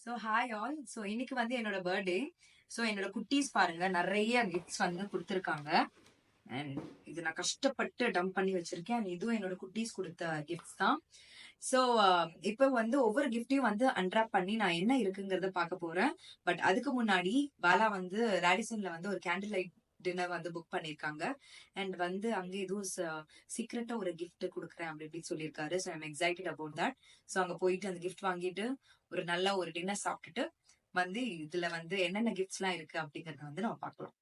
So hi all. So இன்னைக்கு வந்து என்னோட பர்த்டே. ஸோ என்னோட குட்டீஸ் பாருங்க நிறைய கிஃப்ட்ஸ் வந்து கொடுத்துருக்காங்க. அண்ட் இது நான் கஷ்டப்பட்டு டம்ப் பண்ணி வச்சிருக்கேன். அண்ட் இதுவும் என்னோட குட்டீஸ் கொடுத்த கிஃப்ட்ஸ் தான். ஸோ இப்போ வந்து ஒவ்வொரு கிஃப்டையும் வந்து அன்ராப் பண்ணி நான் என்ன இருக்குங்கிறத பார்க்க போறேன். பட் அதுக்கு முன்னாடி பாலா வந்து ரேடிசன்ல வந்து ஒரு கேண்டில் லைட் டின்னர் வந்து புக் பண்ணிருக்காங்க. அண்ட் வந்து அங்க எதுவும் சீக்ரெட்டா ஒரு கிஃப்ட் கொடுக்குறேன் அப்படி இப்படின்னு சொல்லியிருக்காரு. So I'm excited about that. So அங்க போயிட்டு அந்த கிஃப்ட் வாங்கிட்டு ஒரு நல்ல ஒரு டின்னர் சாப்பிட்டுட்டு வந்து இதுல வந்து என்னென்ன கிஃப்ட்ஸ் எல்லாம் இருக்கு அப்படிங்கறத வந்து நம்ம பார்க்கலாம்.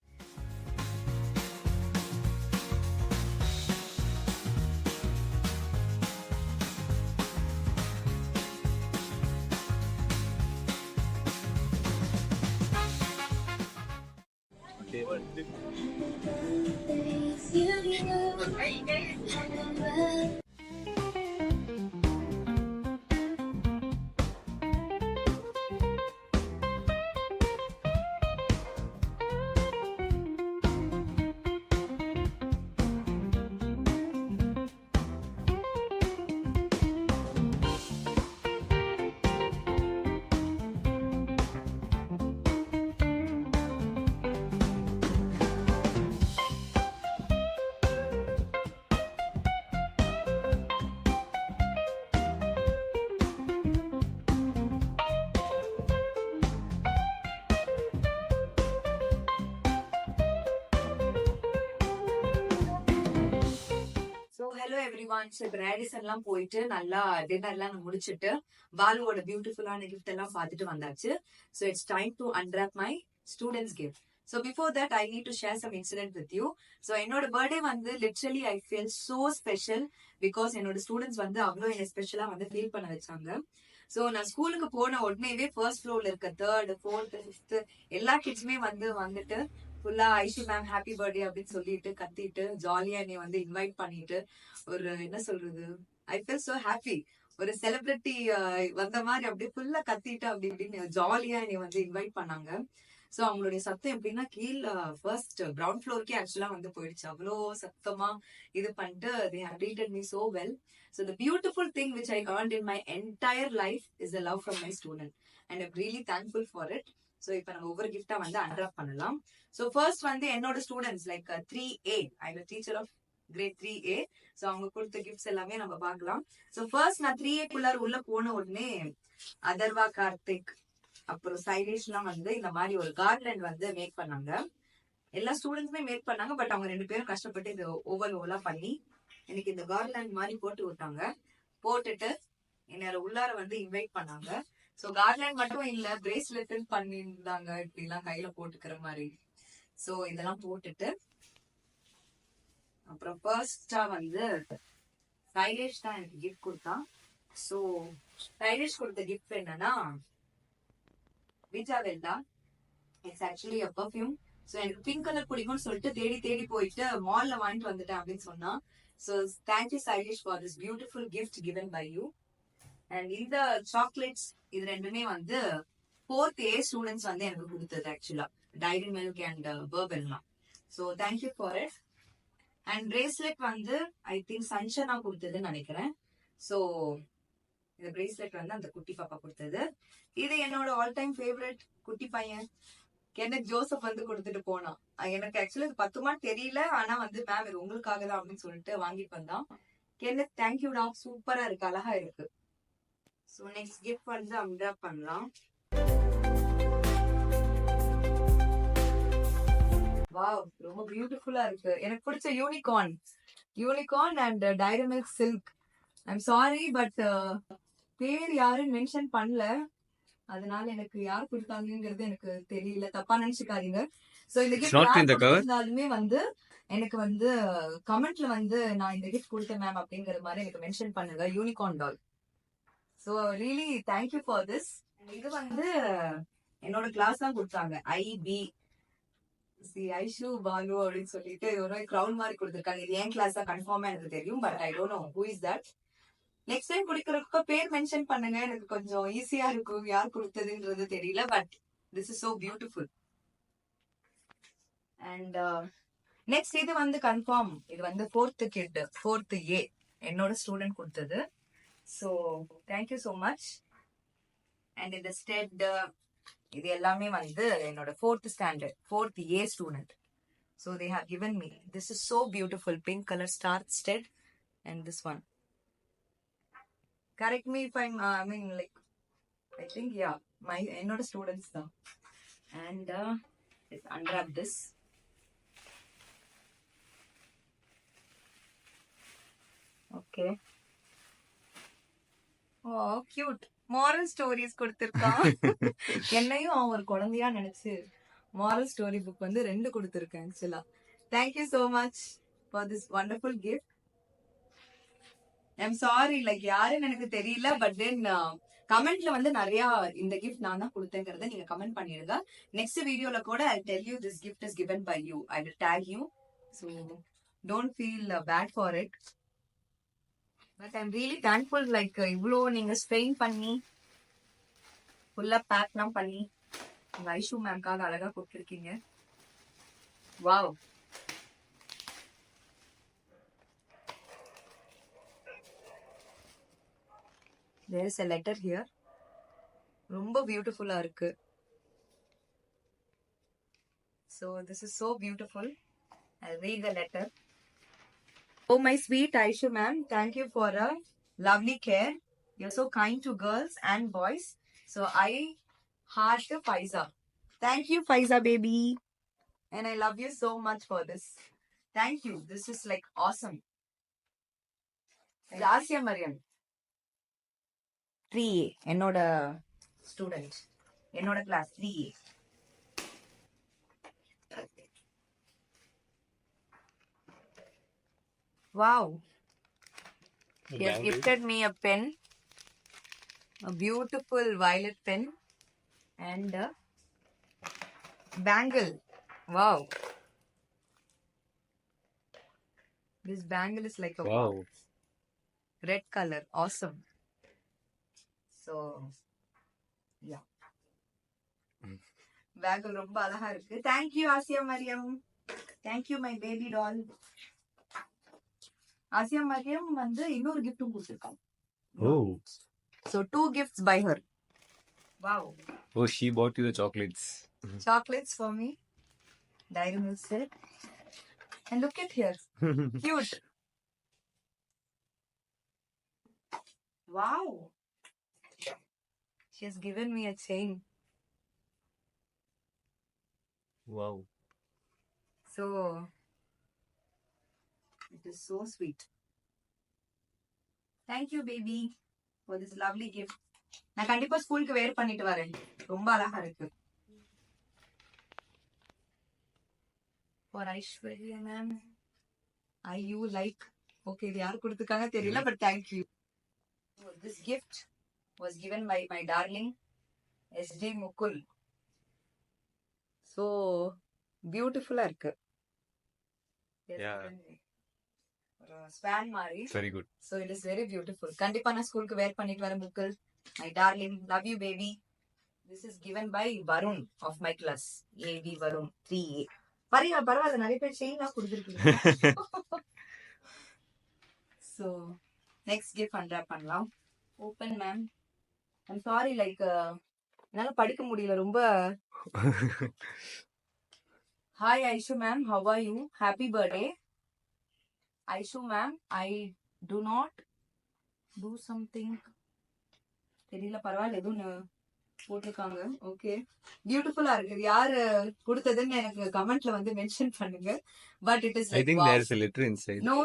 Hello everyone. ஸோ இப்போ ரேடிசன்லாம் போயிட்டு நல்லா டின்னர்லாம் முடிச்சுட்டு பாலுவோட பியூட்டிஃபுல்லான கிஃப்ட் எல்லாம் பார்த்துட்டு வந்தாச்சு. So it's time to unwrap my students gift. So before that I need to share some incident with you. So என்னோட பர்த்டே வந்து literally I feel so special because என்னோட ஸ்டூடெண்ட்ஸ் வந்து அவ்வளோ என்ன ஸ்பெஷலா வந்து ஃபீல் பண்ண வச்சாங்க. ஸோ நான் ஸ்கூலுக்கு போன உடனேவே ஃபர்ஸ்ட் ஃப்ளோர்ல இருக்க 3rd 4th 5th எல்லா கிட்ஸுமே வந்துட்டு ஃபுல்லா ஐஷு மேம் ஹாப்பி பர்த்டே அப்படின்னு சொல்லிட்டு கத்திட்டு ஜாலியா என்னை வந்து இன்வைட் பண்ணிட்டு ஒரு என்ன சொல்றது, ஐ ஃபீல் சோ ஹாப்பி. ஒரு செலிபிரிட்டி வந்த மாதிரி அப்படியே ஃபுல்லா கத்திட்டு அப்படி இப்படின்னு ஜாலியா என்னை வந்து இன்வைட் பண்ணாங்க. சோ அவங்களுடைய சத்தம் எப்படின்னா கீழே ஃபர்ஸ்ட் கிரவுண்ட் ஃப்ளோருக்கே ஆக்சுவலா வந்து போயிடுச்சு. அவ்வளோ சத்தமா இது பண்ணிட்டு they have treated me so well. So the beautiful thing which I earned in my entire life is the love from my student and I'm really thankful for it. So இப்போ நம்ம ஒவ்வொரு கிஃப்டா வந்து அன்ராப் பண்ணலாம். So first வந்து என்னோட students like 3A, I am teacher of grade 3A. So அவங்க கொடுத்த கிஃப்ட்ஸ் எல்லாமே நம்ம பார்க்கலாம். ஸோ ஃபர்ஸ்ட் நான் 3A உள்ள போன உடனே அதர்வா, கார்த்திக், அப்புறம் சைலேஷ் எல்லாம் வந்து இந்த மாதிரி ஒரு கார்டன் வந்து மேக் பண்ணாங்க. எல்லா ஸ்டூடெண்ட்ஸுமே மேக் பண்ணாங்க. பட் அவங்க 2 பேரும் கஷ்டப்பட்டு இது ஓவலா பண்ணி எனக்கு இந்த கார்டன் மாதிரி போட்டு விட்டாங்க. போட்டுட்டு என்னோட உள்ளார வந்து இன்வைட் பண்ணாங்க. சோ கார்ட்லைன் மட்டும் இல்ல, பிரேஸ்லெட் பண்ணிருந்தாங்க இப்படி எல்லாம் கையில போட்டுக்கிற மாதிரி. சோ இதெல்லாம் போட்டுட்டு அப்புறம் ஃபர்ஸ்டா வந்து சைலேஷ் தான் எனக்கு கிஃப்ட் கொடுத்தான். சோ சைலேஷ் கொடுத்த கிஃப்ட் என்னன்னா விஜாவெல்லா. It's actually a perfume. So எனக்கு பிங்க் கலர் பிடிக்கும்னு சொல்லிட்டு தேடி தேடி போயிட்டு மால்ல வாங்கிட்டு வந்துட்டேன் அப்படின்னு சொன்னா. So thank you Sailesh for this beautiful gift given by you. And இந்த சாக்லேட்ஸ் இது ரெண்டுமே வந்து 4th A ஸ்டூடெண்ட்ஸ் வந்து எனக்கு கொடுத்தது ஆக்சுவலா, டைரி மில்க் அண்ட் பர்பன்லாம். So thank you for it. And bracelet வந்து ஐ திங்க் சஞ்சனா கொடுத்ததுன்னு நினைக்கிறேன். ஸோ இந்த பிரேஸ்லெட் வந்து அந்த குட்டி பாப்பா கொடுத்தது. இது என்னோட ஆல் டைம் ஃபேவரட் குட்டி பையன் கென்னத் ஜோசப் வந்து கொடுத்துட்டு போனான். எனக்கு ஆக்சுவலி இது 10 தெரியல, ஆனா வந்து மேம் இது உங்களுக்காக தான் அப்படின்னு சொல்லிட்டு வாங்கிட்டு வந்தான். கென்னத் தேங்க்யூடா, சூப்பரா இருக்கு, அழகா இருக்கு. சோ நெக்ஸ்ட் கிஃப்ட் வந்து அன்ராப் பண்ணலாம். வாவ், ரொம்ப பியூட்டிஃபுல்லா இருக்கு. எனக்கு பிடிச்ச unicorn and diary milk silk. I'm sorry but பேர் யாருன்னு மென்ஷன் பண்ணல, அதனால எனக்கு யார் கொடுத்தாங்கிறது எனக்கு தெரியல, தப்பா நினைச்சுக்காதீங்க. சோ இந்த கிஃப்ட் இருந்தாலுமே வந்து எனக்கு வந்து கமெண்ட்ல வந்து நான் இந்த கிஃப்ட் கொடுத்தேன் மேம் அப்படிங்கிற மாதிரி எனக்கு மென்ஷன் பண்ணுங்க. Unicorn doll. So really thank you for this. இது வந்து என்னோட கிளாஸ் தான் கொடுத்தாங்க. ஐபி ஐஷு பாலு அப்படின்னு சொல்லிட்டு ஒரு கிரவுண்ட் மாதிரி கொடுத்துருக்காங்க. இது என் கிளாஸ் தான் கன்ஃபார்மா எனக்கு தெரியும், but I don't know who is that. Next time குடிக்கிறப்ப பேர் மென்ஷன் பண்ணுங்க, எனக்கு கொஞ்சம் ஈஸியா இருக்கும் யார் கொடுத்ததுன்றது தெரியல. But this is so beautiful. And next இது வந்து கன்ஃபார்ம், இது வந்து 4th A என்னோட ஸ்டூடெண்ட் கொடுத்தது. So thank you so much. And இந்த ஸ்டெட் இது எல்லாமே வந்து என்னோட 4th standard 4th A student. So they have given me. This is so beautiful. Pink color star stud. And this one. Correct me if I'm, I mean, like, I think, yeah, என்னோட students தான். And let's unwrap this. Okay. Oh, cute. Moral stories கொடுத்திருக்கான். என்னையும் அவன் ஒரு குழந்தையா நினைச்சு moral story book வந்து 2 கொடுத்திருக்கேன் ஆக்சுவலா. Thank you so much for this wonderful gift. I'm sorry, like யாருன்னு எனக்கு தெரியல, but then கமெண்ட்ல வந்து நிறைய இந்த கிஃப்ட் நான் தான் கொடுத்தேங்கிறத நீங்க கமெண்ட் பண்ணிடுங்க. நெக்ஸ்ட் வீடியோல கூட I'll tell you this gift is given by you. I will tag you. So don't feel bad for it. But I'm really thankful, like இவ்வளோ நீங்க ஸ்ட்ரெயின் பண்ணி ஃபுல்லா பேக்லாம் பண்ணி வைஷு மேம்காக அழகா கொடுத்துருக்கீங்க. Wow. There is a letter here. ரொம்ப பியூட்டிஃபுல்லா இருக்கு. So this is so beautiful. I'll read the letter. Oh, my sweet Aishu ma'am, thank you for a lovely care. You're so kind to girls and boys. So I heart Faiza. Thank you, Faiza baby. And I love you so much for this. Thank you. This is like awesome. Asya Mariam. 3A. என்னோட student. என்னோட class 3A. Wow. He has gifted me a pen, a beautiful violet pen, and a bangle. Wow. This bangle is like a Wow. red color. Awesome. So, yeah. Bangle ரொம்ப அழகா இருக்கு. Thank you, Asya Mariam. Thank you, my baby doll. Asiya Mariam வந்து இன்னொரு கிஃப்ட்டும் கொடுத்திருக்காங்க. Oh. So 2 gifts by her. Wow. Oh, she bought you the chocolates. Chocolates for me. Dairy milk set. And look at here. Cute. Wow. She has given me a chain. Wow. So it is so sweet. Thank you, baby, for this lovely gift. நான் கண்டிப்பா ஸ்கூலுக்கு வேர் பண்ணிட்டு வரேன். ரொம்ப அழகா இருக்கு. For Aishwarya ma'am, you like, okay, இது யாரு கொடுத்திருக்காங்க தெரியல, but thank you. So this gift was given by my darling SD Mukul. So beautiful-ஆ இருக்கு. Yeah. ஸ்வான் மாதிரி. Very good. So it is very beautiful. கண்டிப்பா நான் ஸ்கூலுக்கு வேர் பண்ணிட்டு வரேன் Mukul. My darling, love you baby. This is given by Varun of my class. AB Varun 3A. பரவாயில்ல நிறைய பேர் செயின்லாம் கொடுத்துருக்கீங்க. So next gift unwrap பண்ணலாம். Open ma'am. I'm sorry, like என்னால படிக்க முடியல ரொம்ப. Hi Aishu ma'am, how are you? Happy birthday. Aishu ma'am, I do not do something. தெரியல பரவாயில்ல எதுவும் போட்டிருக்காங்க. ஓகே, பியூட்டிஃபுல்லா இருக்கு. யாரு கொடுத்ததுன்னு எனக்கு கமெண்ட்ல வந்து மென்ஷன் பண்ணுங்க. But it is I think there is a letter inside. No,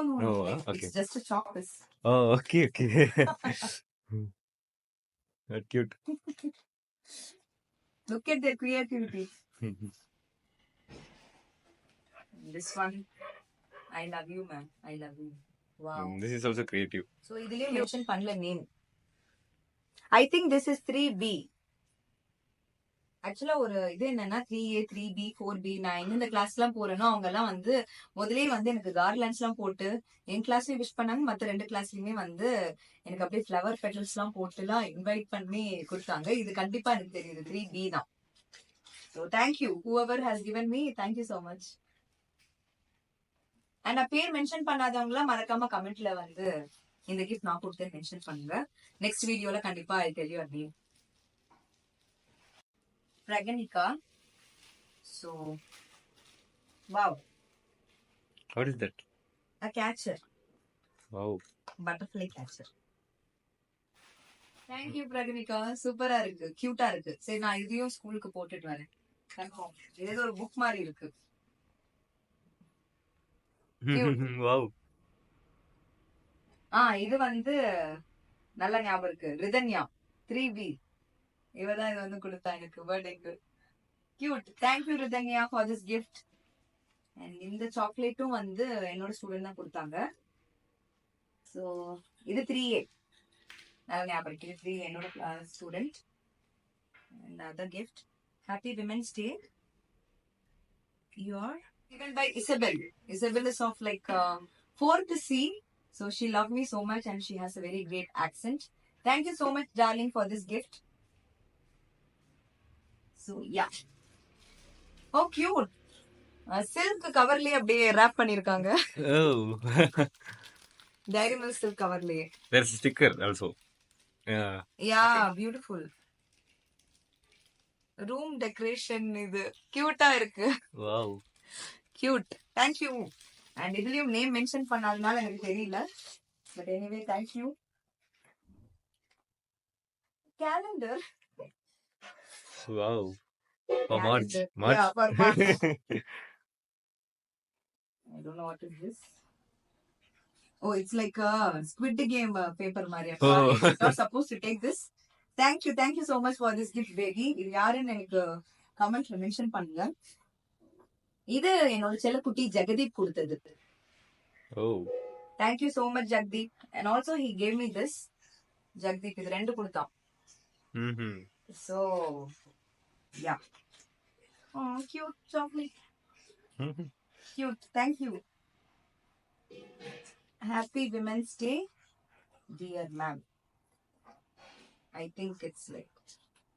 Okay. it's just a chalk piece. Oh, okay. That's cute. Look at their creativity. This one, I love you ma'am, I love you. Wow. This is also creative. So இதுலயே mention பண்ணல name. I think this is 3B. ஆக்சுவலா ஒரு இது என்னன்னா 3A 3B 4B. நான் எந்தெந்த class எல்லாம் போறேனோ அவங்க எல்லாம் வந்து முதலே வந்து எனக்கு கார்லாண்ட்ஸ் எல்லாம் போட்டு என் கிளாஸ்லயும் விஷ் பண்ணாங்க. மத்த 2 கிளாஸ்லயுமே வந்து எனக்கு அப்படியே ஃபிளவர் பெட்டல்ஸ் எல்லாம் போட்டு எல்லாம் இன்வைட் பண்ணி கொடுத்தாங்க. இது கண்டிப்பா எனக்கு தெரியுது 3B தான். So thank you whoever has given me, thank you so much. And நான் பேர் மென்ஷன் பண்ணாதவங்களா மறக்காம கமெண்ட்ல வந்து இந்த கிஃப்ட் நான் கொடுத்தேன் மென்ஷன் பண்ணுங்க. நெக்ஸ்ட் வீடியோல கண்டிப்பா I tell you a name. Praganika. So, wow, What is that? a catcher, Wow. butterfly catcher. Thank you, Praganika. சூப்பரா இருக்கு, கியூட்டா இருக்கு. சரி, நான் இதையும் ஸ்கூலுக்கு போட்டுட்டு வரேன். கன்ஃபார்ம். இது ஏதோ ஒரு புக் மாதிரி இருக்கு. Wow. இது வந்து நல்ல ஞாபகம் இருக்கு. ரிதன்யா 3B. இவதான் இது வந்து கொடுத்தா எனக்கு பர்த்டேக்கு. Cute. Thank you Ridhanya for this gift. And இந்த சாக்லேட்டும் வந்து என்னோட ஸ்டூடெண்ட் தான் கொடுத்தாங்க. ஸோ இது 3A. நல்ல ஞாபகம் இருக்கு. இது 3 என்னோட student. And other gift. Happy women's day. You are given by Isabel. Isabel is of like 4th C. So she loved me so much and she has a very great accent. Thank you so much, darling, for this gift. So yeah. Oh, cute. Silk coverலயே அப்படியே wrap பண்ணிருக்காங்க. Oh. Dairy Milk silk coverலயே. There's a sticker also. Yeah. Yeah, beautiful. Room decoration இது கியூட்டா இருக்கு. Wow. Cute. Thank you. And இதுலயும் name mention பண்ணாதனால எனக்கு தெரியல. But anyway, thank you. Calendar. Wow. For March. Calendar. March. Yeah, for March. I don't know what is this. Oh, it's like a Squid Game paper Maria. Oh. I'm not supposed to take this. Thank you so much for this gift, baby. இது யாருன்னு எனக்கு கமெண்ட்ல mention பண்ணுங்க. இது என்னோட செல்லக்குட்டி ஜெகதீப் கொடுத்தது. Oh. Thank you so much, Jagdeep. And also he gave me this. Jagdeep இது ரெண்டு கொடுத்தான். Mm-hmm. So, yeah. Oh, cute chocolate. Mm-hmm. Cute. Thank you. Happy Women's Day, dear ma'am. I think it's like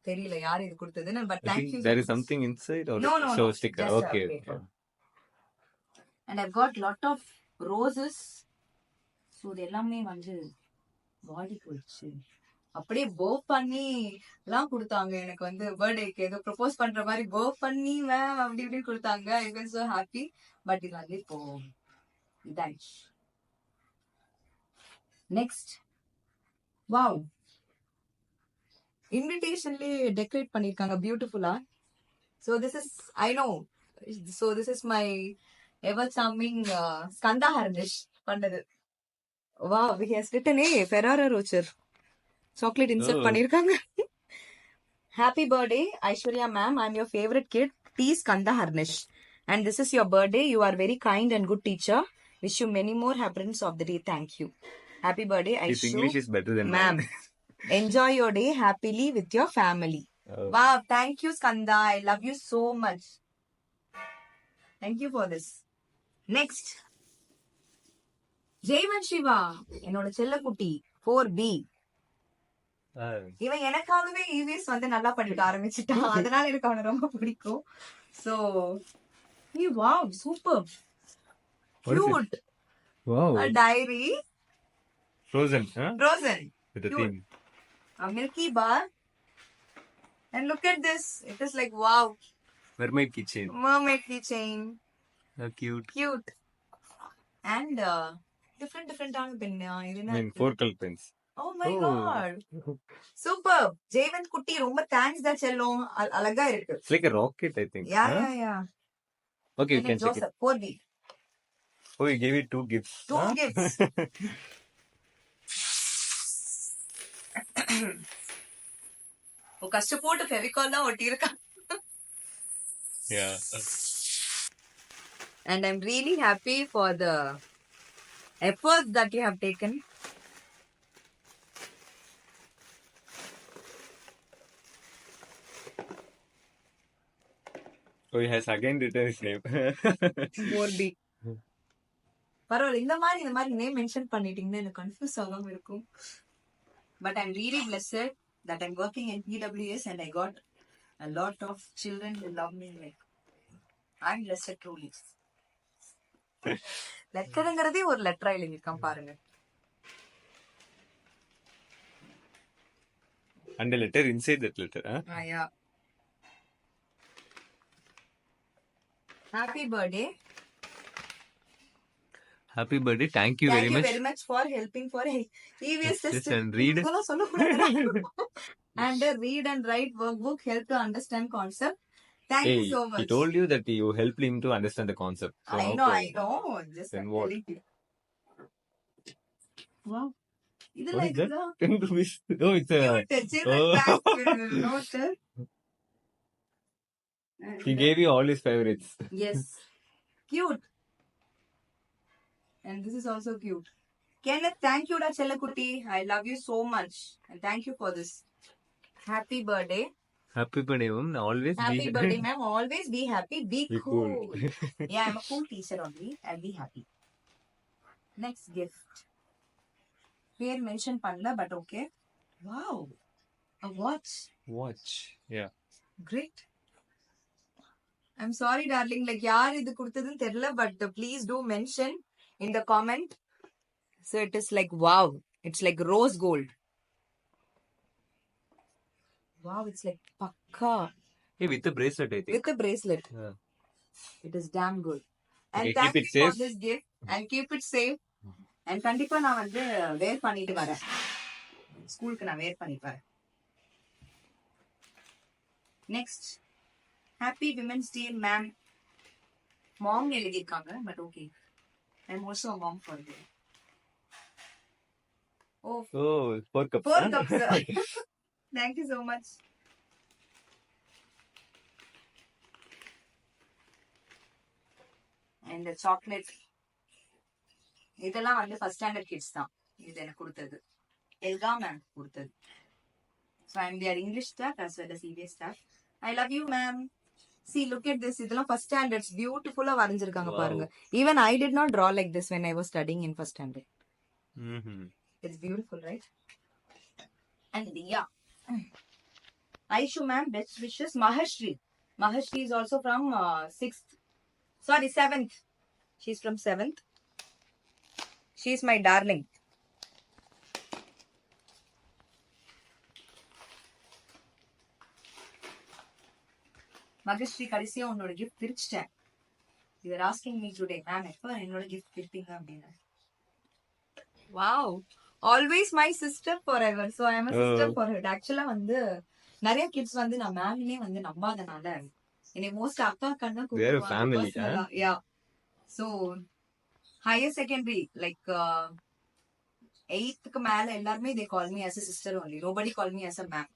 தெரியல யார் இது கொடுத்ததுன்னு, but I thank think you. there is something inside or No. so sticker. Just a Okay. paper. And I've got lot of roses. So இது எல்லாமே வந்து பாடிக்கு வச்சு அப்படியே போ பண்ணி எல்லாம் கொடுத்தாங்க. எனக்கு வந்து பர்த்டேக்கு ஏதோ ப்ரொபோஸ் பண்ற மாதிரி போ பண்ணி மேம் அப்படி இப்படி கொடுத்தாங்க. I was so happy. But இது வந்து இப்போ இதாயிடுச்சு. நெக்ஸ்ட், வாவ், இன்விடேஷன்லயே டெக்கரேட் பண்ணிருக்காங்க பியூட்டிஃபுல்லா. So this is, I know. So this is my ever charming Skanda Harnish பண்ணது. Wow, he has written a Ferrero Rocher chocolate insert Oh. பண்ணிருக்காங்க. Happy birthday, Aishwarya ma'am. I'm your favorite kid, T. Skanda Harnish. And this is your birthday. You are very kind and good teacher. Wish you many more happiness of the day. Thank you. Happy birthday, His Aishu. English is better than Ma'am. mine. Enjoy your day happily with your family. Oh. Wow, thank you, Skanda. I love you so much. Thank you for this. Next, Jayvan Shiva, என்னோட செல்லக்குட்டி 4B. இவன் எனக்காகவே EVS வந்து நல்லா படிக்க ஆரம்பிச்சுட்டான். அதனால எனக்கு அவனை ரொம்ப பிடிக்கும். So, wow, super. What is it? Cute. Wow. A diary. Frozen, huh? Frozen. With the Cute. theme. A Milky Bar. And look at this. It is like, wow. Mermaid keychain. Mermaid keychain. How cute. Cute. And different ஆன pen. இது I mean, 4 color pens. Oh my Oh. god. Super. Jayawant குட்டி ரொம்ப thanks தான் செல்லும். அழகா இருக்கு. It's like a rocket, I think. Yeah, huh? yeah. Okay, you can check it. Joseph, 4B. Oh, you gave it 2 gifts. 2 huh? gifts. கஷ்டப்போட்டு Fevicol தான் ஒட்டியிருக்கான். Yeah. And I'm really happy for the efforts that you have taken. Oh, he has again written his name. 4B. பரவாயில்ல, இந்த மாதிரி name mention பண்ணிட்டீங்கன்னா எனக்கு confuse ஆகாம இருக்கும். But I'm really blessed that I'm working in PWS and I got a lot of children who love me. Like, I'm blessed truly. லெட்டருங்கிறதே ஒரு லெட்டரா எழுதிருக்கான் பாருங்க. And the letter inside that letter, huh? Yeah. Happy birthday. Happy birthday. Thank you Thank very you much. very much for helping for EVS test. Just and read. இதெல்லாம் சொல்லக்கூடாதுடா. And read and write workbook help to understand concept. Thank you Hey, so he much. told you that you helped him to understand the concept. So I no know. problem. Just Then I'm what? telling you. Wow. What இதெல்லாம் is that? இருக்குதா? 10 rupees. Oh, it's a. Cute. Children Oh. back note. He gave you all his favorites. Yes. Cute. And this is also cute. Kenneth, thank you, da Chellakutti. I love you so much. And thank you for this. Happy birthday. Happy birthday, ma'am. Always Happy be birthday, ma'am. Always be happy. Be be cool. cool. Yeah, I'm a cool teacher only. I'll be happy. Next gift. Here mention panla, but okay. Wow. A watch. Watch. Yeah. Great. I'm sorry, darling. Like, yaar idu kudutadun therilla, but please do mention in the comment. So it is like, wow. It's like rose gold. Wow, it's like pakka. Hey, with the bracelet, I think. With a bracelet. Yeah. It is damn good. And Okay, thank keep it you for safe. this gift. And keep it safe. And கண்டிப்பா நான் வந்து வேர் பண்ணிட்டு வரேன். ஸ்கூலுக்கு நான் வேர் பண்ணிட்டு வரேன். Next. Happy Women's Day, ma'am. Mom எழுதிருக்காங்க, but okay. I'm also a mom for them. Oh, Oh, 4 cups. 4 huh? cups. Thank you so much. And the chocolate. இதெல்லாம் வந்து ஃபர்ஸ்ட் ஸ்டாண்டர்ட் கிட்ஸ் தான். இது எனக்கு கொடுத்தது. எல்கா மேம் கொடுத்தது. So I'm their English staff as well as EVS staff. I love you, ma'am. See, look at this. இதெல்லாம் first standards beautiful-ஆ வரைஞ்சிருக்காங்க Wow. பாருங்க. Even I did not draw like this when I was studying in first standard. Mm-hmm. It's beautiful, right? And yeah. Aishu ma'am, best wishes. Mahashri. Mahashri is also from 6th. Sorry, 7th. She's from 7th. She's my darling. Mahasri கடைசியா உன்னோட gift பிரிச்சுட்டேன். You are asking me today, ma'am, எப்ப என்னோட gift பிரிப்பீங்க அப்படின்னு. Wow. Always my sister forever. So I am a sister for her. Actually வந்து நிறைய kids வந்து நான் மேம்னே வந்து நம்பாதனால என்னை மோஸ்ட் அக்கா கண்ணா They are a family, கூப்பிடுவாங்க. Yeah. So higher secondary like 8th மேல எல்லாருமே they call me as a sister only. Nobody call me as a ma'am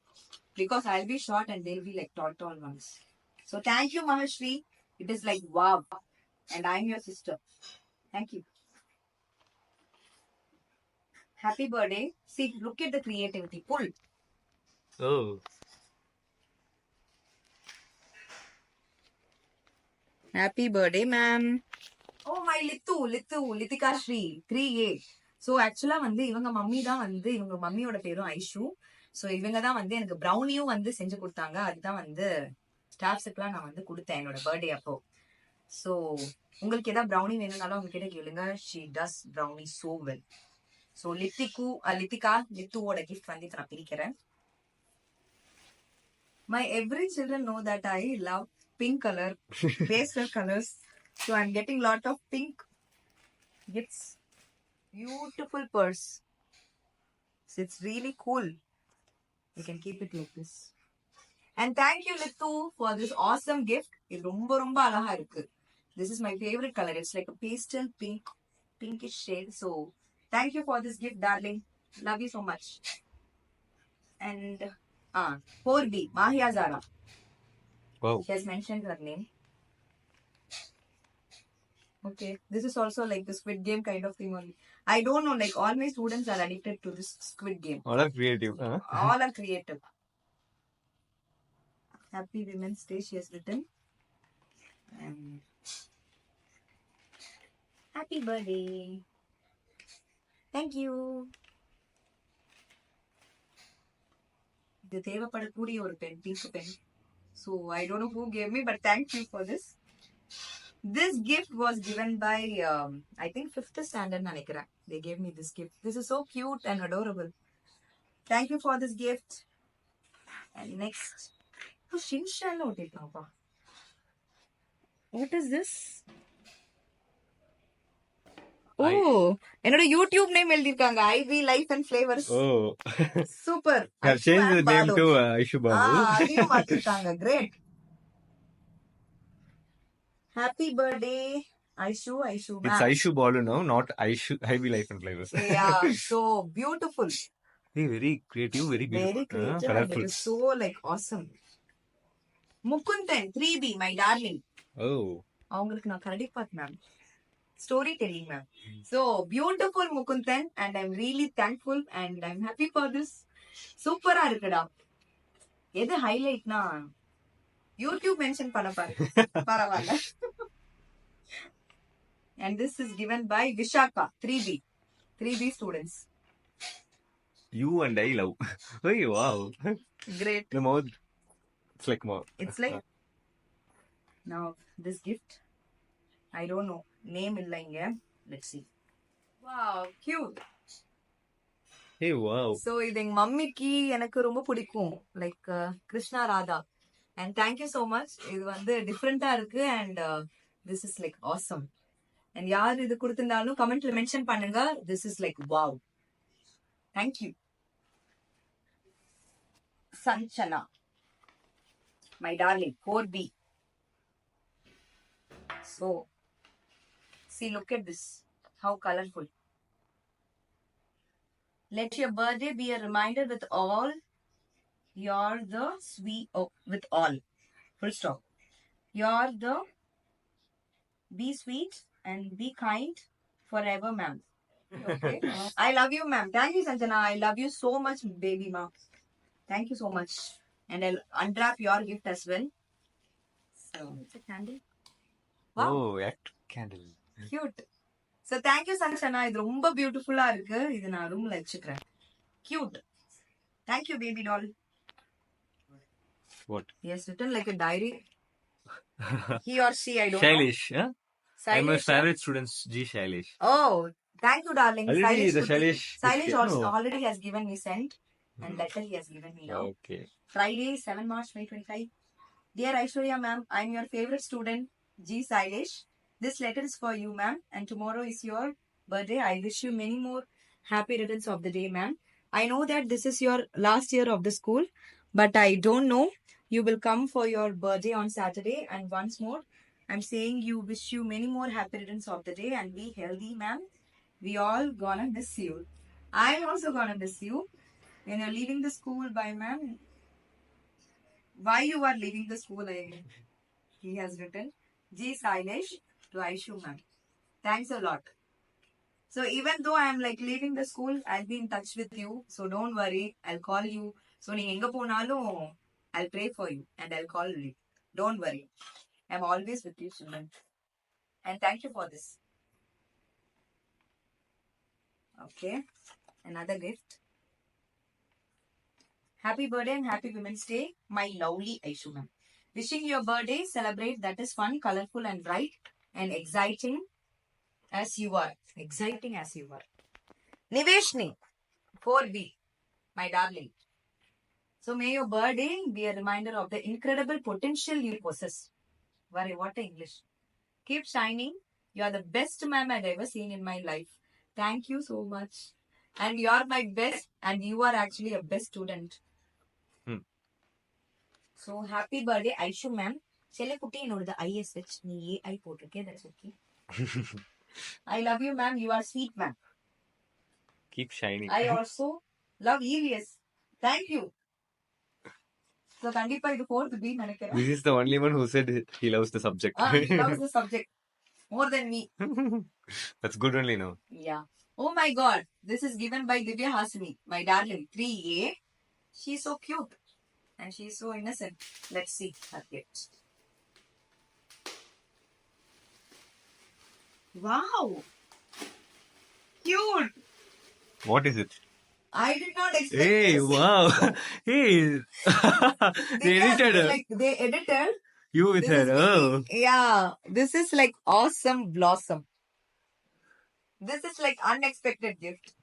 because I'll be short and they'll be like tall ones. So thank you, Mahashri. It is like wow, and I'm your sister. Thank you. Happy birthday. See, look at the creativity. Pull. Oh. Happy birthday, ma'am. Oh, my Litika Shri, 3A. So, actually, வந்து இவங்க mummy தான் வந்து இவங்க மம்மியோட பேரும் Aishu. So இவங்க தான் வந்து எனக்கு ப்ரௌனியும் வந்து செஞ்சு கொடுத்தாங்க. அதுதான் வந்து ஸ்டாஃப்ஸுக்குலாம் நான் வந்து கொடுத்தேன் என்னோட பர்த்டே அப்போ. ஸோ உங்களுக்கு ஏதாவது ப்ரௌனி வேணும்னாலும் அவங்க கிட்ட கேளுங்க. She does brownie so well. So லித்துவோட கிஃப்ட் வந்து நான் பிரிக்கிறேன். My every children know that I love pink color, pastel colors. So I'm getting lot of pink gifts. Beautiful purse. So it's really cool. You can keep it like this. And thank you, Littu, for this awesome gift. இது ரொம்ப ரொம்ப அழகா இருக்கு. This is my favorite color. It's like a pastel pink, pinkish shade. So thank you for this gift, darling. Love you so much. And 4B, Mahia Zara. Wow. She has mentioned her name. Okay, this is also like the Squid Game kind of thing only. I don't know, like all my students are addicted to this Squid Game. All are creative. Huh? All are creative. Happy Women's Day, she has written. And happy birthday. Thank you. இது தேவைப்படக்கூடிய ஒரு pen, pink pen. So I don't know who gave me, but thank you for this. This gift was given by I think 5th standard நினைக்கிறேன். They gave me this gift. This is so cute and adorable. Thank you for this gift. And next, Shinshan ஒட்டிருக்காப்பா. What is this? Oh என்னோட YouTube name எழுதிருக்காங்க Ivy life and flavours. Oh. Super. Have changed the name to Aishu Babu. அதையும் மாத்திருக்காங்க. Great. Happy birthday Aishu. Aishu It's Aishu Balu now, not Aishu Heavy Life and Flavors. yeah, so beautiful. Hey, very creative, very beautiful. Very creative and Colorful. it is so like awesome. Mukundan 3B my darling. Oh. அவங்களுக்கு நான் credit part ma'am. Story telling ma'am. So beautiful Mukundan and I'm really thankful and I'm happy for this. சூப்பரா இருக்குடா. எது ஹைலைட்னா YouTube mention பண்ண பாரு. பரவாயில்ல. And this is given by Vishaka 3B. 3B students. You and I love. Hey, wow. Great. The mouth. It's like more. It's like now this gift. I don't know. Name illa inga. Let's see. Wow, cute. Hey, wow. So இது எங்க மம்மிக்கு எனக்கு ரொம்ப பிடிக்கும். Like Krishna Radha. And thank you so much. இது வந்து டிஃபரெண்டா இருக்கு and this is like awesome. And யார் இது கொடுத்திருந்தாலும் கமெண்ட்ல மென்ஷன் பண்ணுங்க. This is like wow. Thank you. Sanchana. My darling, 4B. So, see, look at this. How colorful. Let your birthday be a reminder with all. You're the sweet. Oh, with all. Full stop. You're the. Be sweet and be kind forever, ma'am. Okay. I love you, ma'am. Thank you, Sanjana. I love you so much, baby, ma'am. Thank you so much. And I'll unwrap your gift as well. So, it's a candle. Wow. Oh, act candle. Cute. So, thank you, Sanjana. இது ரொம்ப பியூட்டிஃபுல்லா இருக்கு. இது நான் ரூம்ல வச்சுக்கிறேன். Cute. Thank you, baby doll. What? Yes, written like a diary. He or she, I don't know. Shailesh, huh? I'm a Sailesh, favorite student, G. Shailesh. Oh, thank you, darling. Already the put- Shailesh. Sailesh also No. already has given me sent and letter he has given me now. Okay. Friday, 7 March 2025. Dear Aishwarya ma'am, I'm your favorite student, G. Sailesh. This letter is for you, ma'am, and tomorrow is your birthday. I wish you many more happy returns of the day, ma'am. I know that this is your last year of the school, but I don't know. You will come for your birthday on Saturday, and once more, I'm saying you wish you many more happy returns of the day and be healthy, ma'am. We all gonna miss you. I'm also gonna miss you. When you're leaving the school, bye, ma'am. Why you are leaving the school? He has written G. Sailesh to Aishu, ma'am. Thanks a lot. So even though I'm like leaving the school, I'll be in touch with you. So don't worry. I'll call you. So நீங்க எங்க போனாலும் I'll pray for you and I'll call you. Don't worry. I'm always with you, children. And thank you for this. Okay. Another gift. Happy birthday and happy Women's Day, my lovely Aishu ma'am. Wishing your birthday, celebrate that is fun, colorful and bright and exciting as you are. Exciting as you are. Niveshni, 4B, my darling. So may your birthday be a reminder of the incredible potential you possess. Worry, what English. Keep shining. You are the best ma'am I've ever seen in my life. Thank you so much. And you are my best and you are actually a best student. So happy birthday, Aishu ma'am. செல்லக்குட்டி என்னோட ISH நீ AI போட்டிருக்கே, that's okay. I love you ma'am. You are sweet ma'am. Keep shining. I also love EVS. Thank you. So கண்டிப்பா இது 4th B நினைக்கிறேன். This is the only one who said he loves the subject. He loves the subject more than me. That's good only now. Yeah. Oh my god. This is given by Divya Hasini, my darling. 3A. She's so cute. And she's so innocent. Let's see her gift. Wow. Cute. What is it? I did not expect Hey, this. wow. Hey. They edited Like, they edited. you with This her. is Oh. Yeah. This is like awesome blossom. This is like unexpected gift.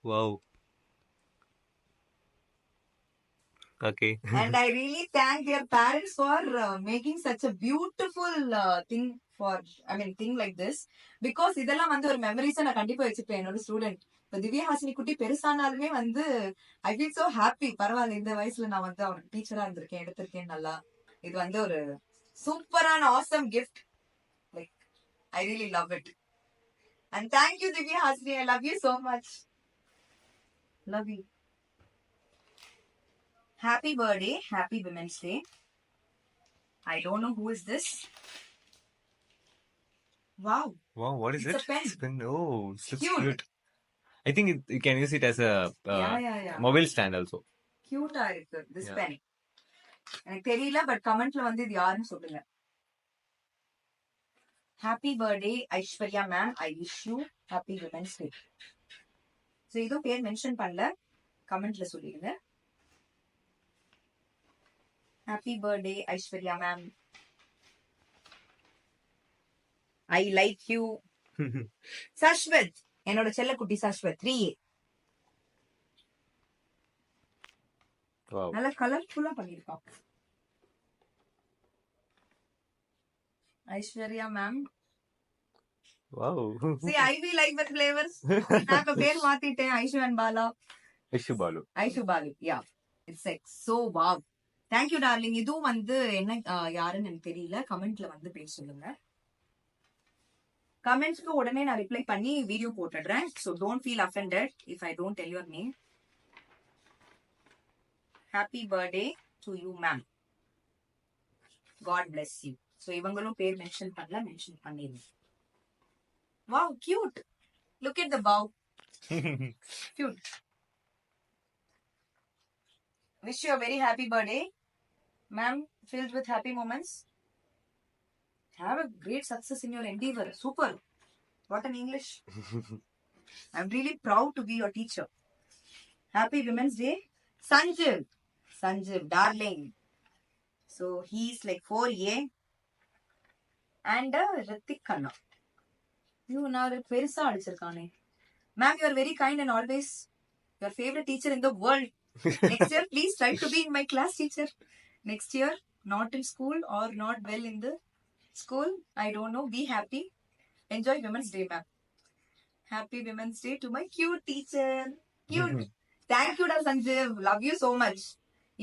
Wow. Okay. And I really thank their parents for making such a beautiful thing for, thing like this. Because இதெல்லாம் வந்து ஒரு மெமரிஸா நான் கண்டிப்பா வச்சுப்பேன் என்னோட student. இப்ப திவ்யஹாசினி குட்டி பெருசானாலுமே வந்து ஐ ஃபீல் சோ ஹாப்பி. பரவாயில்ல, இந்த வயசுல நான் வந்து அவனுக்கு டீச்சரா இருந்திருக்கேன், எடுத்திருக்கேன் நல்லா. இது வந்து ஒரு சூப்பரான awesome gift. Like I really love it. And thank you, Divyahasini. I love you so much. Love you. Happy birthday. Happy Women's Day. I don't know who is this. Wow. Wow, what is It's it? a pen. It's a pen. Oh, it looks Cute. cute. I think you can use it as a Yeah. mobile stand also. Cute ஆ இருக்கு this Yeah. pen. எனக்கு தெரியல, but கமெண்ட்ல வந்து இது யாருன்னு சொல்லுங்க. Happy birthday Aishwarya ma'am. I wish you happy women's day. So இதுவும் பேர் மென்ஷன் பண்ணல, கமெண்ட்ல சொல்லிடுங்க. Happy birthday Aishwarya ma'am. I like you. Shashwat, என்னோட செல்லக்குட்டி சஷ்வத் 3A. Wow. நல்ல கலர்ஃபுல்லா பண்ணிருக்கான் Aishwarya ma'am. Wow. See, I be like the flavors. நான் இப்ப பேர் மாத்திட்டேன், Aishu and Bala. Ishu Balu. Aishu Balu. Yeah, it's like so wow. Thank you darling. இதுவும் வந்து என்ன யாருன்னு எனக்கு தெரியல, கமெண்ட்ல வந்து பேர் சொல்லுங்க. கமெண்ட்ஸ்க்கு உடனே நான் ரிப்ளை பண்ணி வீடியோ போட்டுடுறேன். So don't feel offended if I don't tell your name. Happy birthday to you ma'am. God bless you. So இவங்களும் பேர் மென்ஷன் பண்ணல, மென்ஷன் பண்ணிடுங்க. Wow, cute. Look at the bow. Cute. Wish you a very happy birthday, ma'am, filled with happy moments. Have a great success in your endeavor. Super. What an English. I'm really proud to be your teacher. Happy Women's Day. Sanjiv, darling. So he's like 4A. And Ritik Khanna. You now பெருசா அடிச்சிருக்கானே. Ma'am, you are very kind and always your favorite teacher in the world. Next year, please try to be in my class, teacher. Next year, not in school or not well in the school. I don't know. Be happy. Enjoy Women's Day, ma'am. Happy Women's Day to my cute teacher. Cute. Thank you, da Sanjiv. Love you so much.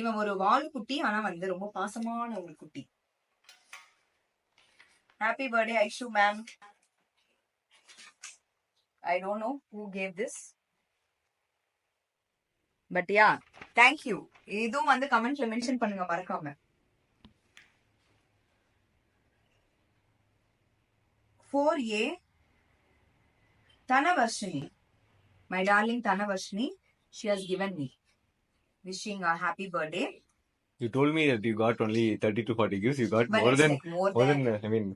இவன் ஒரு வால் குட்டி, ஆனா வந்து ரொம்ப பாசமான ஒரு குட்டி. Happy birthday, Aishu ma'am. I don't know who gave this. But yeah, thank you. இதுவும் வந்து கமெண்ட்ல மென்ஷன் பண்ணுங்க மறக்காம. 4A Tanavarshini. My darling Tanavarshini, she has given me. Wishing a happy birthday. You told me that you got only 30 to 40 gifts. You got But more it's than like more than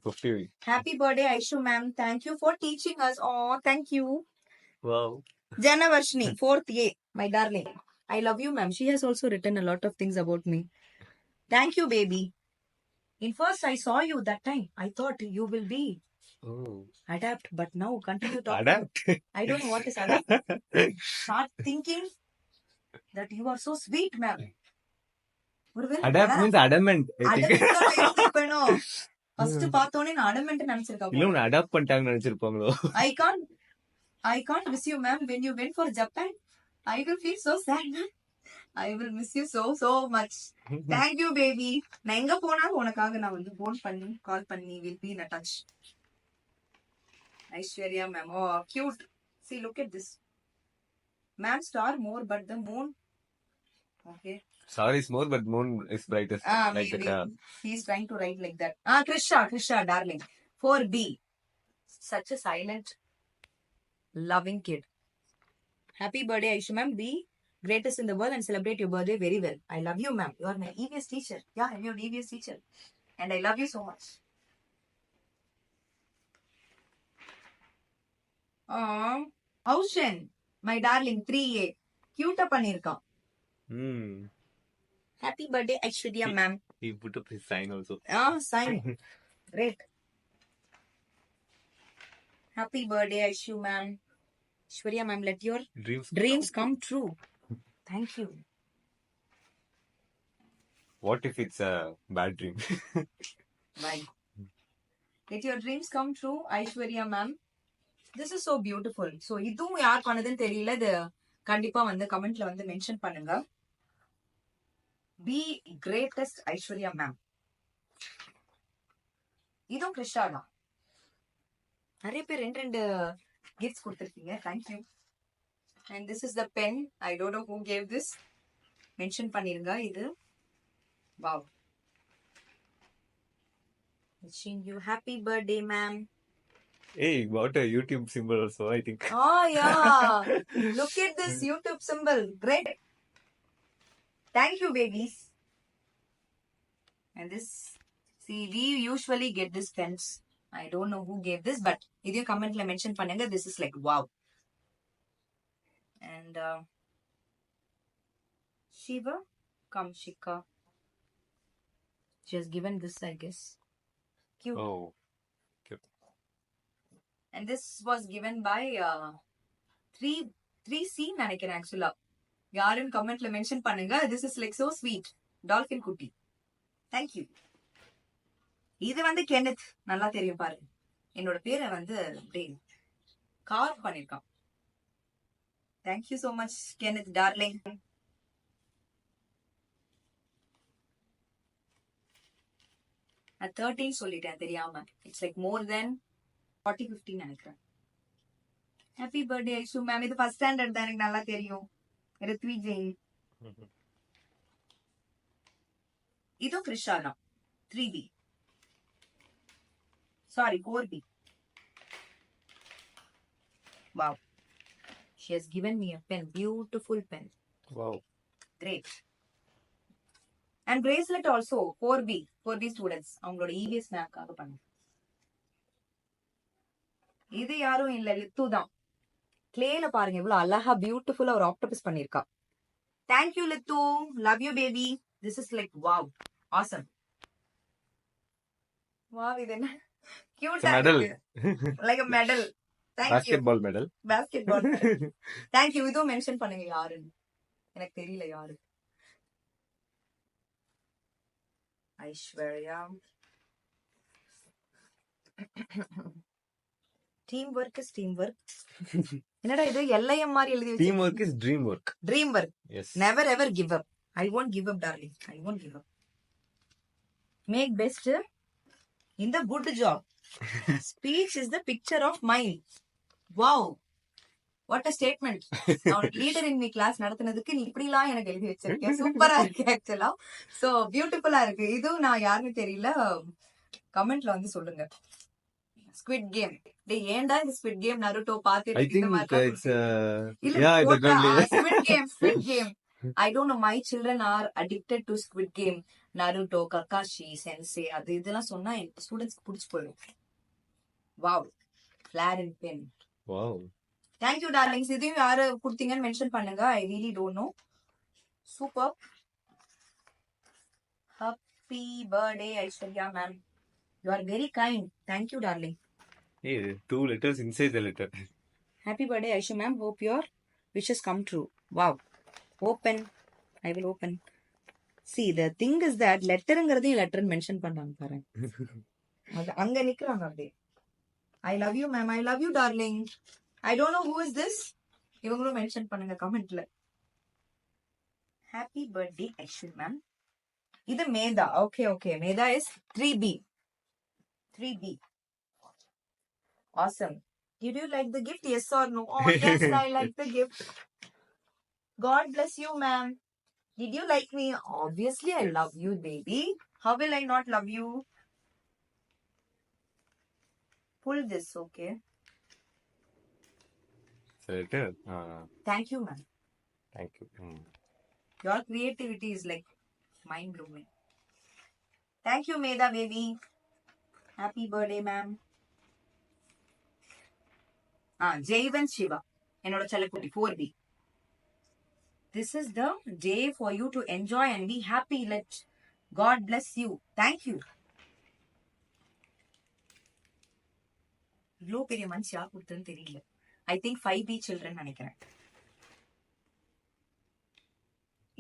50. Happy birthday, Aishu ma'am. Thank you for teaching us. Oh, thank you. Wow. Janavarshini, 4th A, my darling. I love you, ma'am. She has also written a lot of things about me. Thank you, baby. In first, I saw you that time. I thought you will be Oh. adapt, but now continue talking. Adapt. I don't know what is adapt. Start thinking that you are so sweet, ma'am. Adapt means adamant. I think. First பார்த்தோனே நான் adamant நினைச்சிருக்கேன். இல்ல உன்னை adapt பண்ணிட்டாங்கன்னு நினைச்சிருப்பாங்களோ. I can't miss you, ma'am. When you went for Japan, I will feel so sad, ma'am. I will miss you so much. Thank you, baby. நான் எங்க போனாலும் உனக்காக நான் வந்து போன் பண்ணி கால் பண்ணி will be in a touch. Aishwarya ma'am, oh cute. See, look at this. Ma'am, star more, but the moon. Okay. Star is more, but moon is brightest. Like Maybe. that. He's trying to write like that. Krisha, darling. 4B. Such a silent, loving kid. Happy birthday, Aisha ma'am. Be greatest in the world and celebrate your birthday very well. I love you, ma'am. You are my EVS teacher. Yeah, I'm your EVS teacher. And I love you so much. Aushin, my darling, 3A. Cute பண்ணிருக்கான். Happy birthday, Aishwarya ma'am. He put up his sign also. Sign. Great. Happy birthday, Aishu ma'am. Aishwarya ma'am, let your dreams come true. Thank you. What if it's a bad dream? Why? Let your dreams come true, Aishwarya ma'am. This is so beautiful. So இதுவும் யார் பண்ணதுன்னு தெரியல. இது கண்டிப்பா வந்து கமெண்ட்ல வந்து mention பண்ணுங்க. Be greatest Aishwarya ma'am. இதுவும் கிருஷ்ணா தான். நிறைய பேர் ரெண்டு ரெண்டு கிஃப்ட்ஸ் கொடுத்துருக்கீங்க. Thank you. And this is the pen. I don't know who gave this. Mention பண்ணிருங்க இது. Wow. Wishing you happy birthday, ma'am. Hey, what a YouTube symbol also, I think. Oh yeah. Look at this YouTube symbol. Great. Thank you, babies. And this, see, we usually get this pens. I don't know who gave this, but if you comment la mention பண்ணுங்க, this is like wow. And Shiva, Kamshika. She has given this, I guess. Cute. Oh, cute. And this was given by 3C நினைக்கிறேன் ஆக்சுவலா. யாருன்னு கமெண்ட்ல mention பண்ணுங்க. This is like so sweet. Dolphin குட்டி. Thank you. இது வந்து Kenneth. நல்லா தெரியும் பாரு. என்னோட பேரை வந்து அப்படியே கார்வ் பண்ணிருக்கான். Thank you so much, Kenneth, darling. நான் 13 சொல்லிட்டேன் தெரியாம. It's like more than 40-50 நினைக்கிறேன். Happy birthday Aishu ma'am. இது ஃபர்ஸ்ட் ஸ்டாண்டர்ட் தான், எனக்கு நல்லா தெரியும். ரித்விக் ஜெயின். இதுவும் கிருஷ்ணா தான். 3B. Sorry, 4B. Wow. She has given me a pen. Beautiful pen. Wow. Great. And bracelet also 4B students. அவங்களோட EVS மேக்காக பண்ண. இது யாரும் இல்ல, லித்து தான். கிளேல பாருங்க இவ்வளவு அழகா பியூட்டிஃபுல்லா ஒரு ஆக்டோபஸ் பண்ணிருக்கா. Thank you, லித்து. Love you, baby. This is like wow. Awesome. Wow, இது என்ன? Cute. Medal. Like a medal. Thank Basketball you. medal. Basketball medal. Thank you. இதுவும் மென்ஷன் பண்ணுங்க யாருன்னு. எனக்கு தெரியல யாரு. Aishwarya. Team work is team work. என்னடா இது எல்லையம் மாதிரி எழுதி வச்சு. Teamwork is dream work. Dream work. Yes. Never ever give up. I won't give up, darling. I won't give up. Make best in the good job. Speech is the picture of mind. Wow. What a statement. Leader in me class நடத்தினதுக்கு நீ இப்படிலாம் எனக்கு எழுதி வச்சிருக்கேன். சூப்பரா இருக்கு ஆக்சுவலா. So பியூட்டிஃபுல்லா இருக்கு. இதுவும் நான் யாருன்னு தெரியல, கமெண்ட்ல வந்து சொல்லுங்க. Squid game. டேய் ஏன்டா இந்த ஸ்குவிட் கேம் நருட்டோ பாத்துட்டு I இந்த think மாதிரி it's squid game. I don't know, my children are addicted to Squid Game, Naruto, Kakashi, Sensei. அது இதெல்லாம் சொன்னா என் ஸ்டூடெண்ட்ஸ்க்கு பிடிச்சு போயிடும். Wow. Flare and pen. wow. Thank you, darlings. இதையும் யாரு கொடுத்தீங்கன்னு மென்ஷன் பண்ணுங்க. I really don't know. Super. Happy birthday, Aishwarya ma'am. You are very kind. Thank you, darling. Hey, 2 letters inside the letter. Happy birthday, Aisha ma'am. Hope your wishes come true. Wow. Open. I will open. See, the thing is that letterங்கிறதையும் letter mention பண்ணாங்க பாருங்க. அது அங்க நிக்கறாங்க அப்படியே. I love you, ma'am. I love you, darling. I don't know who is this. இவங்களும் mention பண்ணுங்க கமெண்ட்ல. Happy birthday, Aisha ma'am. இது Medha. Okay. Medha is 3B. 3B. Awesome. Did you like the gift? Yes or no? Oh, yes, I like the gift. God bless you, ma'am. Did you like me? Obviously, I love you, baby. How will I not love you? Pull this, okay? Letter. Thank you, ma'am. Thank you. Your creativity is like mind-blowing. Thank you, Medha, baby. Happy birthday, ma'am. Jayvan Shiva. என்னோட செல்லக்குட்டி 4B. This is the day for you to enjoy and be happy. Let God bless you. Thank you. இவ்வளோ பெரிய மனுஷ் யார் கொடுத்ததுன்னு தெரியல. I think 5B children நினைக்கிறேன்.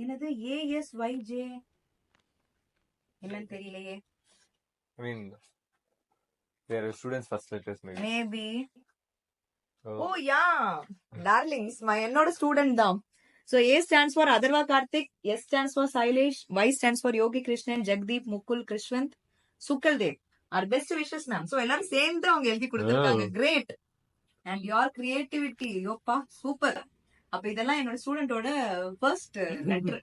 என்னது ASYJ? என்னன்னு தெரியலையே. I mean, they are students' first letters, maybe. Maybe. Oh, Oh yeah, darlings, என்னோட student தான். So A stands for Adarva Karthik, S stands for Sailesh, Y stands for Yogi Krishnan, Jagdeep, Mukul, Krishwant, Sukaldev. Our best wishes, ma'am. So எல்லாரும் சேர்ந்து அவங்க எழுதி கொடுத்திருக்காங்க. Oh. Great. And your creativity, யோப்பா super. அப்ப இதெல்லாம் என்னோட ஸ்டூடெண்டோட ஃபர்ஸ்ட் லெட்டர்,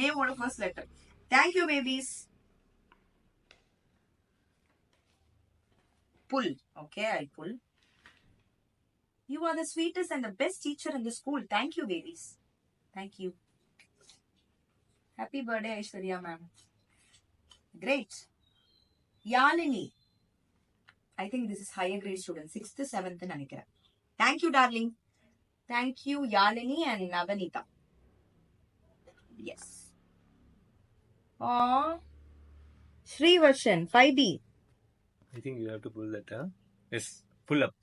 நேமோட first letter. Thank you babies. Pull. Okay, I pull. You are the sweetest and the best teacher in the school. Thank you, babies. Thank you. Happy birthday, Aishwarya, ma'am. Great. Yalini. I think this is higher grade student, 6th, 7th, Nanikara. Thank you, darling. Thank you, Yalini and Navanita. Yes. Aww. Shri Varshan, 5B. I think you have to pull that, huh? Yes, pull up.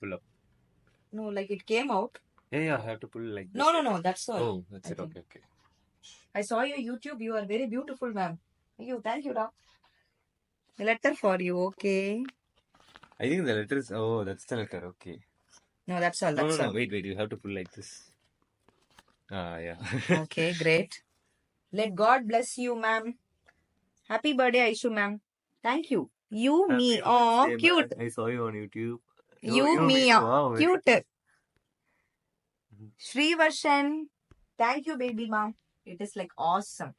No, like it came out. Yeah, I have to pull like this. No, that's all. Oh, that's I it. think. Okay. I saw your YouTube. You are very beautiful, ma'am. Thank you, Da. A letter for you, okay? I think the letter is. Oh, that's the letter. Okay. No, that's all. No, That's all. wait. You have to pull like this. Yeah. Okay, great. Let God bless you, ma'am. Happy birthday, Aishu, ma'am. Thank you. You, me. Happy Oh, birthday, cute. man. I saw you on YouTube. You, me. Wow. Cute. Shri Varshan. Thank you, baby, ma'am. It is like awesome.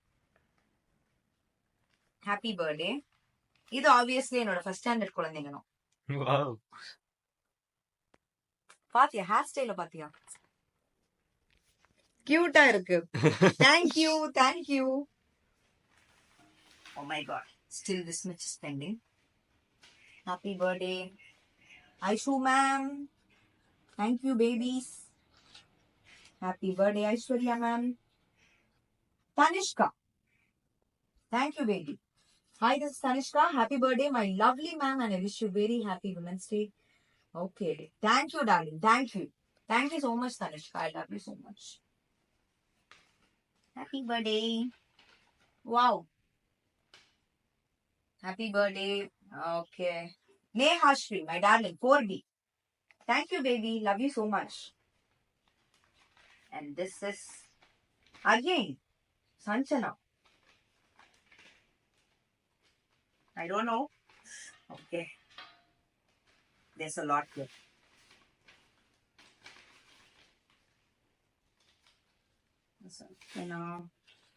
Happy birthday. இது obviously என்னோட first standard குழந்தைங்க. Wow. பாத்தியா hair ஸ்டைல பாத்தியா, கியூட்டா இருக்கு. Thank you. Oh my god, still this much is pending. Happy birthday, Aishu ma'am. Thank you, babies. Happy birthday, Aishwarya ma'am. Tanishka, thank you, baby. Hi, this is Tanishka. Happy birthday, my lovely ma'am, and I wish you very happy Women's Day. Okay. Thank you, darling. Thank you so much, Tanishka. I love you so much. Happy birthday. Wow. Happy birthday. Okay. Nehashri, my darling, 4B. Thank you, baby. Love you so much. And this is again Sanchana. I don't know. Okay. There's a lot here.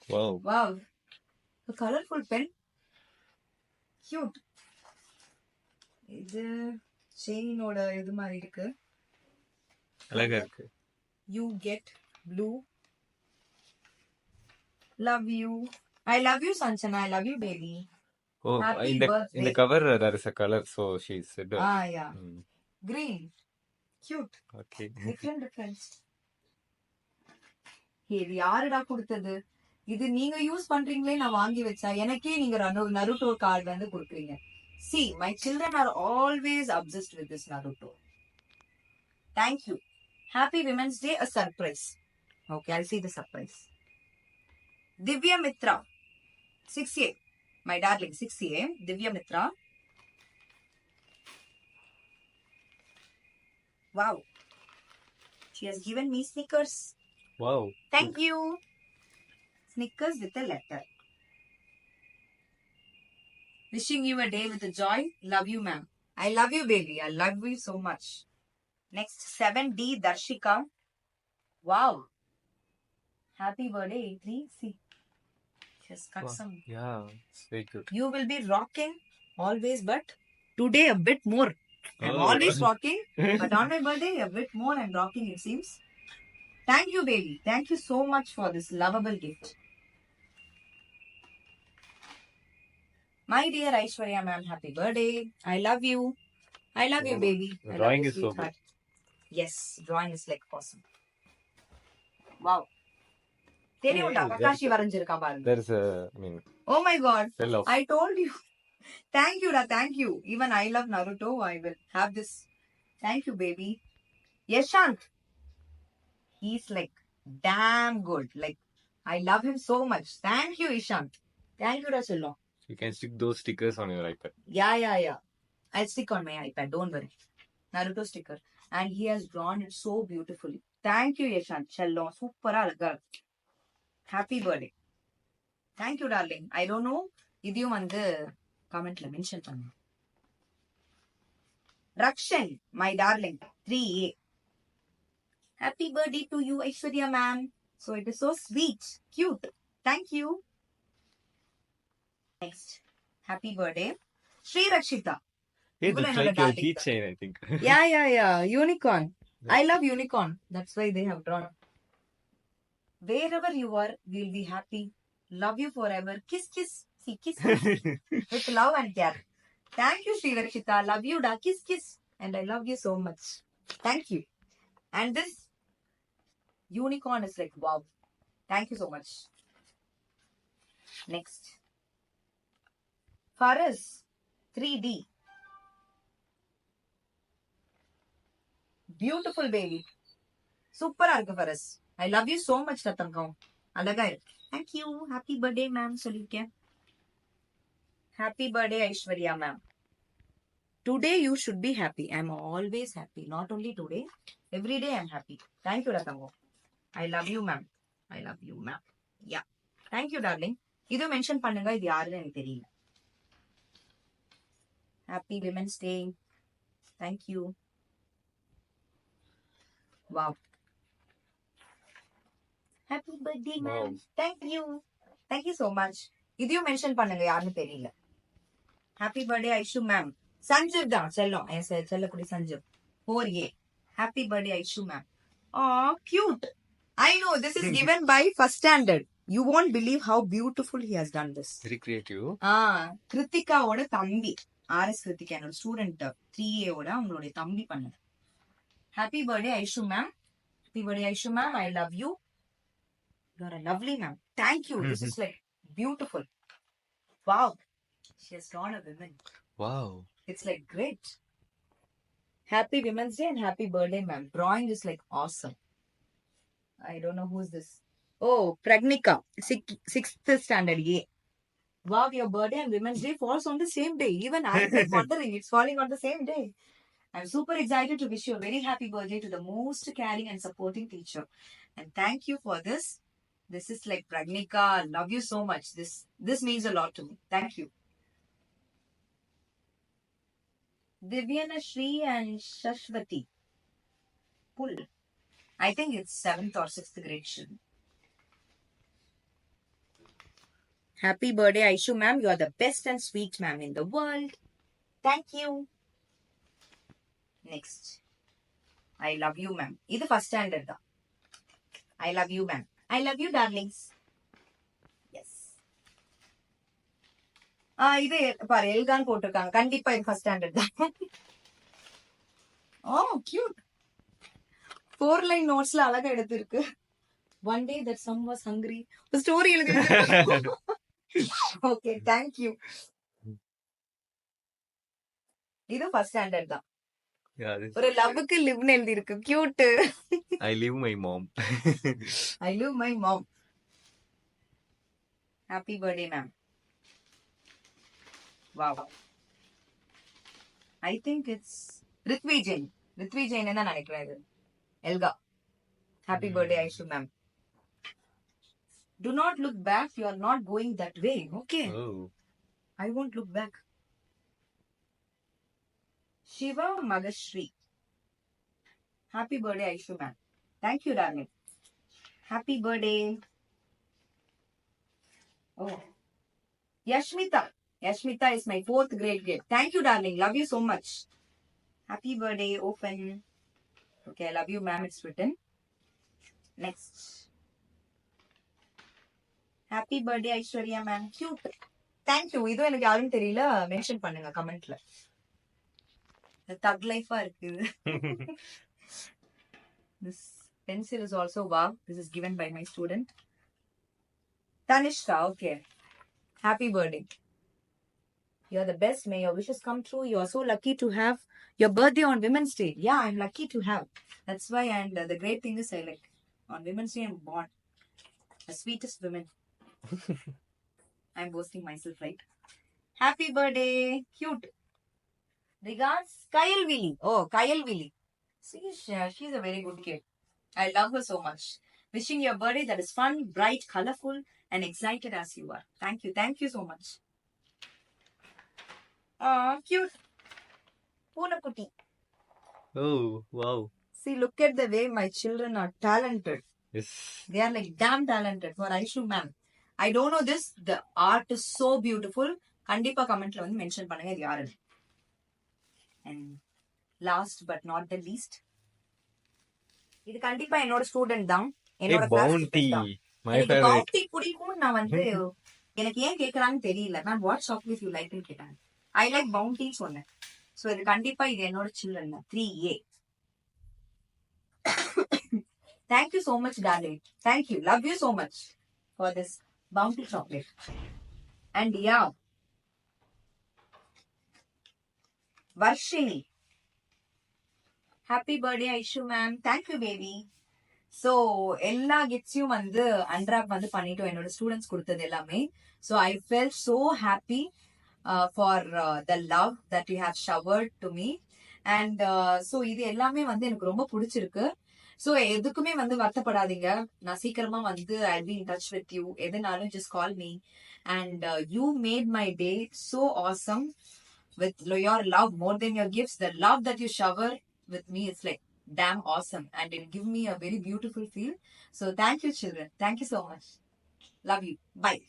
Wow. A colorful pen. Cute. இது செயினோட இது மாதிரி இருக்கு. அழகா இருக்கு. You get blue. Love you. I love you, Sanchana. I love you, baby. Oh, Happy in birthday. the cover there is a color, so she said. Yeah. Green. Cute. Okay. Different. இது யாருடா கொடுத்தது? இது நீங்க use பண்றீங்களே, நான் வாங்கி வச்சா எனக்கே நீங்க நருட்டோ கார்டு வந்து கொடுக்குறீங்க. See, my children are always obsessed with this Naruto. Thank you. Happy Women's Day, a surprise. Okay, I'll see the surprise. Divya Mitra, 6A. My darling, 6A. Divya Mitra. Wow. She has given me Snickers. Wow. Thank you. Snickers with a letter. Wishing you a day with a joy. Love you, ma'am. I love you, baby. I love you so much. Next, 7D Darshika. Wow. Happy birthday, 83C. Just cut some. Yeah, it's very good. You will be rocking always, but today a bit more. I'm always rocking, but on my birthday a bit more I'm rocking, it seems. Thank you, baby. Thank you so much for this lovable gift. My dear Aishwarya ma'am, happy birthday. I love you. I love you, baby. I Drawing love you, is so sweetheart. Yes, drawing is like awesome. Wow. தெரியும்டா Kakashi வரைஞ்சிருக்கான் பாருங்க. There's a, Oh my god. Well off. I told you. Thank you, thank you. Even I love Naruto. I will have this. Thank you, baby. Yashant. He's like damn good. Like I love him so much. Thank you, Ishant. Thank you, Rasulullah. You can stick those stickers on your iPad. Yeah. I'll stick on my iPad. Don't worry. Naruto sticker. And he has drawn it so beautifully. Thank you, Yashant. Chello. Super alaga. Happy birthday. Thank you, darling. I don't know. இதையும் வந்து கமெண்ட்ல mention பண்ணுங்க. Rakshan, my darling. 3A. Happy birthday to you, Aishwarya ma'am. So it is so sweet. Cute. Thank you. Next. Happy birthday. Sri Rakshita. Hey, Even that's another like your darling. keychain, I think. Yeah. Unicorn. I love unicorn. That's why they have drawn. Wherever you are, we'll be happy. Love you forever. Kiss. See, kiss. With love and care. Thank you, Sri Rakshita. Love you, da. Kiss. And I love you so much. Thank you. And this unicorn is like, wow. Thank you so much. Next. Faraz. 3D. Beautiful baby. Super இருக்கு Faraz. I love you so much, Ratangam. அழகா இருக்கு. Thank you. Happy birthday, ma'am. சொல்லிருக்கேன். Happy birthday, Aishwarya, ma'am. Today you should be happy. I'm always happy. Not only today. Every day I'm happy. Thank you, Ratangam. I love you, ma'am. I love you, ma'am. Yeah. Thank you, darling. இது mention பண்ணுங்க. இது யாருன்னு எனக்கு தெரியல. Happy Women's Day. Thank you. Wow. Happy birthday, ma'am. Wow. Thank you. Thank you so much. இதையும் mention பண்ணுங்க. யாருன்னு தெரியல. Happy birthday, Aishu ma'am. Sanjeev தான் செல்லம். என் செல்லக்குடி Sanjeev. 4A. Happy birthday, Aishu ma'am. Oh, cute. I know this is given by first standard. You won't believe how beautiful he has done this. Very creative. கிருத்திகாவோட தம்பி. RS Kiruthika என்னோட student 3A ஓட அவங்களுடைய தம்பி பண்ணது. Happy birthday, Aishu ma'am. Happy birthday, Aishu ma'am. I love you. You are a lovely ma'am. Thank you. This is like beautiful. Wow. She has drawn a woman. Wow. It's like great. Happy Women's Day and happy birthday, ma'am. Drawing is like awesome. I don't know who's this. Oh, Pragnika, sixth standard A. Wow, your birthday and Women's Day falls on the same day. Even I'm like wondering it's falling on the same day. I'm super excited to wish you a very happy birthday to the most caring and supporting teacher. And thank you for this. This is like Pragnika. Love you so much. This means a lot to me. Thank you. Divyana Shri and Shashwati. Pull. I think it's 7th or 6th grade student. Happy birthday, Aishu ma'am. You are the best and sweet ma'am in the world. Thank you. Next. I love you, ma'am. இது first standard தான். I love you, ma'am. I love you, darlings. Yes. இது பாரு எல்கான் போட்டிருக்காங்க. கண்டிப்பா இது first standard தான். Cute. 4 line நோட்ஸ்ல அழகா எடுத்திருக்கு. One day that some was hungry. Story எழுதி. Okay, thank you. இது ஃபர்ஸ்ட் ஸ்டாண்டர்ட் தான். Yeah. ஒரு லவ்வுக்கு லிவ்னு எழுதி இருக்கு. Cute. I live my mom. I love my mom. Happy birthday, ma'am. Wow. I think it's Ritvi Jain தான் நினைக்கிறேன் இது. Elga. Happy birthday, Aishu ma'am. Do not look back. You are not going that way. Okay. Oh. I won't look back. Shiva Magashri. Happy birthday, Aishu ma'am. Thank you, darling. Happy birthday. Oh. Yashmita. Yashmita is my 4th grade kid. Thank you, darling. Love you so much. Happy birthday, open. Okay, I love you, ma'am. It's written. Next. Happy birthday, Aishwarya, ma'am. Cute. Thank you. இது எனக்கு யாரும் தெரியல. Mention பண்ணுங்க கமெண்ட்ல. தக் லைஃபா இருக்கு. This pencil is also wow. This is given by my student. Tanishka, okay. Happy birthday. You are the best. May your wishes come true. You are so lucky to have your birthday on Women's Day. Yeah, I'm lucky to have. That's why, and the great thing is I like on Women's Day I'm born. The sweetest women. I'm boasting myself, right? Happy birthday. Cute. Regards, Kyle Willy. Oh, Kyle Willy. See, she's a very good kid. I love her so much. Wishing your birthday that is fun, bright, colorful, and excited as you are. Thank you. Thank you so much. Aw, cute. Poonakutti. Oh, wow. See, look at the way my children are talented. Yes. They are like damn talented for Aishu ma'am. I don't know this. The art is so beautiful. கண்டிப்பா கமெண்ட்ல வந்து mention பண்ணுங்க இது யாரு. And last but not the least, இது கண்டிப்பா என்னோட student தான். Hey, என்னோட Bounty. My எனக்கு favorite. பவுண்டி பிடிக்கும். நான் வந்து எனக்கு ஏன் கேக்குறான்னு தெரியல. மேம் வாட் சாக்லேட் யூ லைக்னு கேட்டாங்க. ஐ லைக் பவுண்டின்னு சொன்னேன். சோ இது கண்டிப்பா இது என்னோட சில்ட்ரன் தான். 3A. Thank you so much, darling. Thank you. Love you so much for this bounty chocolate. And yeah, Varshini. Happy birthday, Aishu ma'am. Thank you, baby. So, எல்லா கிஃப்ட்ஸையும் வந்து unwrap வந்து பண்ணிட்டோம் என்னோட ஸ்டூடெண்ட்ஸ் கொடுத்தது எல்லாமே. So I felt so happy for the love that you have showered to me. And so இது எல்லாமே வந்து எனக்கு ரொம்ப பிடிச்சிருக்கு. ஸோ எதுக்குமே வந்து வருத்தப்படாதீங்க. நான் சீக்கிரமா வந்து I be in touch with you. எதுனாலும் just call me. And you made my day so awesome with your love more than your gifts. The love that you shower with me is like damn awesome, and it give me a very beautiful feel. So thank you, children. Thank you so much. Love you. Bye.